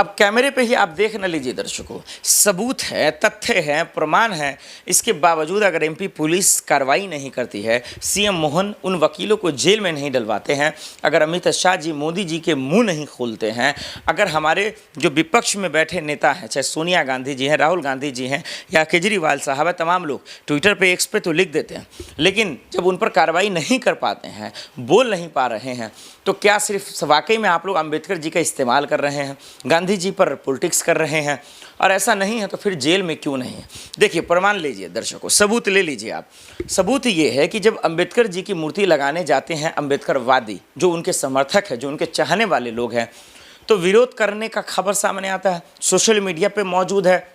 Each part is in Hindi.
अब कैमरे पे ही आप देख न लीजिए दर्शकों, सबूत है, तथ्य हैं, प्रमाण हैं, इसके बावजूद अगर एमपी पुलिस कार्रवाई नहीं करती है, सीएम मोहन उन वकीलों को जेल में नहीं डलवाते हैं, अगर अमित शाह जी मोदी जी के मुंह नहीं खोलते हैं, अगर हमारे जो विपक्ष में बैठे नेता हैं, चाहे सोनिया गांधी जी हैं, राहुल गांधी जी हैं या केजरीवाल साहब है, तमाम लोग ट्विटर पे, एक्स पे तो लिख देते हैं, लेकिन जब उन पर कार्रवाई नहीं कर पाते हैं, बोल नहीं पा रहे हैं, तो क्या सिर्फ वाकई में आप लोग अंबेडकर जी का इस्तेमाल कर रहे हैं, गांधी जी पर पॉलिटिक्स कर रहे हैं? और ऐसा नहीं है तो फिर जेल में क्यों नहीं है? देखिए, प्रमाण लीजिए दर्शकों, सबूत ले लीजिए आप। सबूत ये है कि जब अंबेडकर जी की मूर्ति लगाने जाते हैं अंबेडकरवादी, जो उनके समर्थक है, जो उनके चाहने वाले लोग हैं, तो विरोध करने का खबर सामने आता है, सोशल मीडिया पे मौजूद है,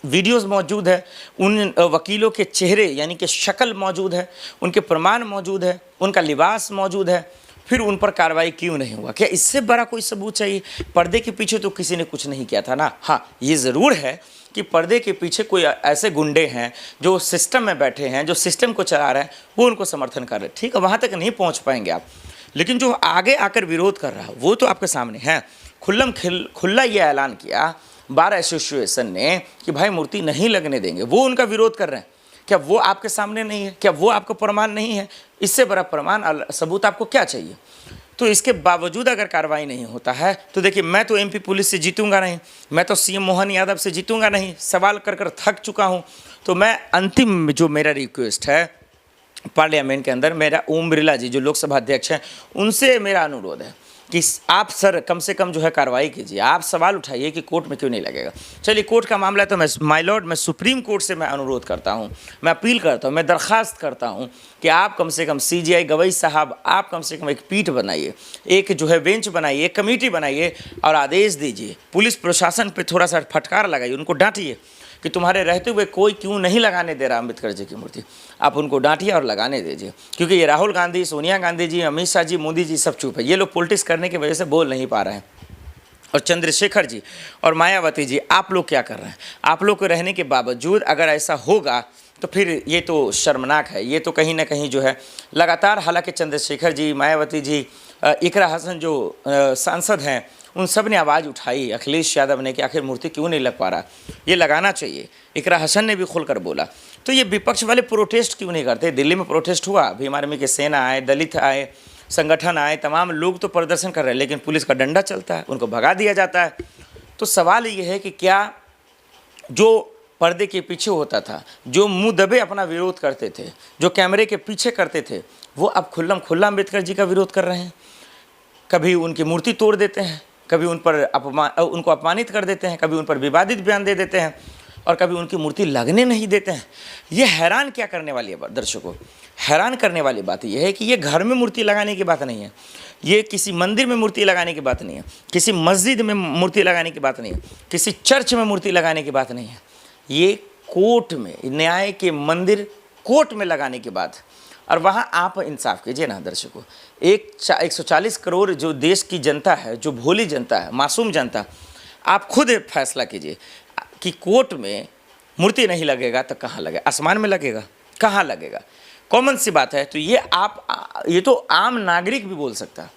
वीडियोस मौजूद है, उन वकीलों के चेहरे यानी कि शक्ल मौजूद है, उनके प्रमाण मौजूद है, उनका लिबास मौजूद है, फिर उन पर कार्रवाई क्यों नहीं हुआ? क्या इससे बड़ा कोई सबूत चाहिए? पर्दे के पीछे तो किसी ने कुछ नहीं किया था ना। हाँ, ये ज़रूर है कि पर्दे के पीछे कोई ऐसे गुंडे हैं जो सिस्टम में बैठे हैं, जो सिस्टम को चला रहे हैं, वो उनको समर्थन कर रहे हैं। ठीक है, वहाँ तक नहीं पहुँच पाएंगे आप, लेकिन जो आगे आकर विरोध कर रहा है वो तो आपके सामने है। खुला ये ऐलान किया बार एसोसिएशन ने कि भाई मूर्ति नहीं लगने देंगे, वो उनका विरोध कर रहे हैं। क्या वो आपके सामने नहीं है? क्या वो आपका प्रमाण नहीं है? इससे बड़ा प्रमाण सबूत आपको क्या चाहिए? तो इसके बावजूद अगर कार्रवाई नहीं होता है तो देखिए, मैं तो एमपी पुलिस से जीतूंगा नहीं, मैं तो सीएम मोहन यादव से जीतूंगा नहीं, सवाल कर कर थक चुका हूं। तो मैं अंतिम जो मेरा रिक्वेस्ट है पार्लियामेंट के अंदर, मेरा ओम बिरला जी जो लोकसभा अध्यक्ष हैं, उनसे मेरा अनुरोध है कि आप सर कम से कम जो है कार्रवाई कीजिए। आप सवाल उठाइए कि कोर्ट में क्यों नहीं लगेगा। चलिए, कोर्ट का मामला है तो मैं माय लॉर्ड, मैं सुप्रीम कोर्ट से मैं अनुरोध करता हूं, मैं अपील करता हूं, मैं दरख्वास्त करता हूं कि आप कम से कम सीजीआई गवई साहब, आप कम से कम एक पीठ बनाइए, एक जो है बेंच बनाइए, एक कमेटी बनाइए और आदेश दीजिए, पुलिस प्रशासन पर थोड़ा सा फटकार लगाइए, उनको डांटिए कि तुम्हारे रहते हुए कोई क्यों नहीं लगाने दे रहा अम्बेडकर जी की मूर्ति। आप उनको डांटिए और लगाने दीजिए, क्योंकि ये राहुल गांधी, सोनिया गांधी जी, अमित शाह जी, मोदी जी सब चुप है। ये लोग पॉलिटिक्स करने की वजह से बोल नहीं पा रहे हैं। और चंद्रशेखर जी और मायावती जी, आप लोग क्या कर रहे हैं? आप लोग को रहने के बावजूद अगर ऐसा होगा तो फिर ये तो शर्मनाक है। ये तो कहीं ना कहीं जो है लगातार, हालांकि चंद्रशेखर जी, मायावती जी, इकरा हसन जो सांसद हैं, उन सब ने आवाज़ उठाई, अखिलेश यादव ने, कि आखिर मूर्ति क्यों नहीं लग पा रहा, ये लगाना चाहिए। इकरा हसन ने भी खुलकर बोला। तो ये विपक्ष वाले प्रोटेस्ट क्यों नहीं करते? दिल्ली में प्रोटेस्ट हुआ, भीम आर्मी के सेना आए, दलित आए, संगठन आए, तमाम लोग तो प्रदर्शन कर रहे हैं, लेकिन पुलिस का डंडा चलता है, उनको भगा दिया जाता है। तो सवाल ये है कि क्या जो पर्दे के पीछे होता था, जो मुंह दबे अपना विरोध करते थे, जो कैमरे के पीछे करते थे, वो अब खुल्लम खुल्ला अम्बेडकर जी का विरोध कर रहे हैं। कभी उनकी मूर्ति तोड़ देते हैं, कभी उन पर उनको अपमानित कर देते हैं, कभी उन पर विवादित बयान दे देते हैं, और कभी उनकी मूर्ति लगने नहीं देते हैं। ये हैरान क्या करने वाली है दर्शकों? हैरान करने वाली बात यह है कि ये घर में मूर्ति लगाने की बात नहीं है, ये किसी मंदिर में मूर्ति लगाने की बात नहीं है, किसी मस्जिद में मूर्ति लगाने की बात नहीं है, किसी चर्च में मूर्ति लगाने की बात नहीं है। ये कोर्ट में, न्याय के मंदिर कोर्ट में लगाने की बात। और वहाँ आप इंसाफ कीजिए ना दर्शकों। 140 करोड़ जो देश की जनता है, जो भोली जनता है, मासूम जनता, आप खुद फैसला कीजिए कि कोर्ट में मूर्ति नहीं लगेगा तो कहाँ लगेगा? आसमान में लगेगा? कहाँ लगेगा? कॉमन सी बात है। तो ये तो आम नागरिक भी बोल सकता है,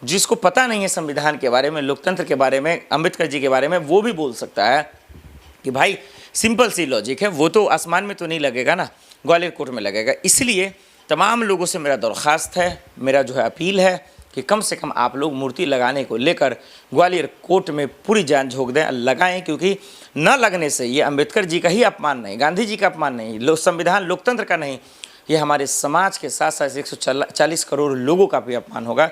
जिसको पता नहीं है संविधान के बारे में, लोकतंत्र के बारे में, अम्बेडकर जी के बारे में, वो भी बोल सकता है कि भाई सिंपल सी लॉजिक है, वो तो आसमान में तो नहीं लगेगा ना, ग्वालियर कोर्ट में लगेगा। इसलिए तमाम लोगों से मेरा दरख्वास्त है, मेरा जो है अपील है कि कम से कम आप लोग मूर्ति लगाने को लेकर ग्वालियर कोर्ट में पूरी जान झोंक दें, लगाएं, क्योंकि न लगने से ये अम्बेडकर जी का ही अपमान नहीं, गांधी जी का अपमान नहीं, संविधान लोकतंत्र का नहीं, ये हमारे समाज के साथ साथ 140 करोड़ लोगों का भी अपमान होगा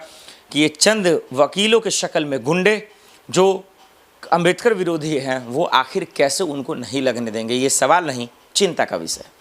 कि ये चंद वकीलों के शक्ल में गुंडे जो अम्बेडकर विरोधी हैं, वो आखिर कैसे उनको नहीं लगने देंगे। ये सवाल नहीं, चिंता का विषय।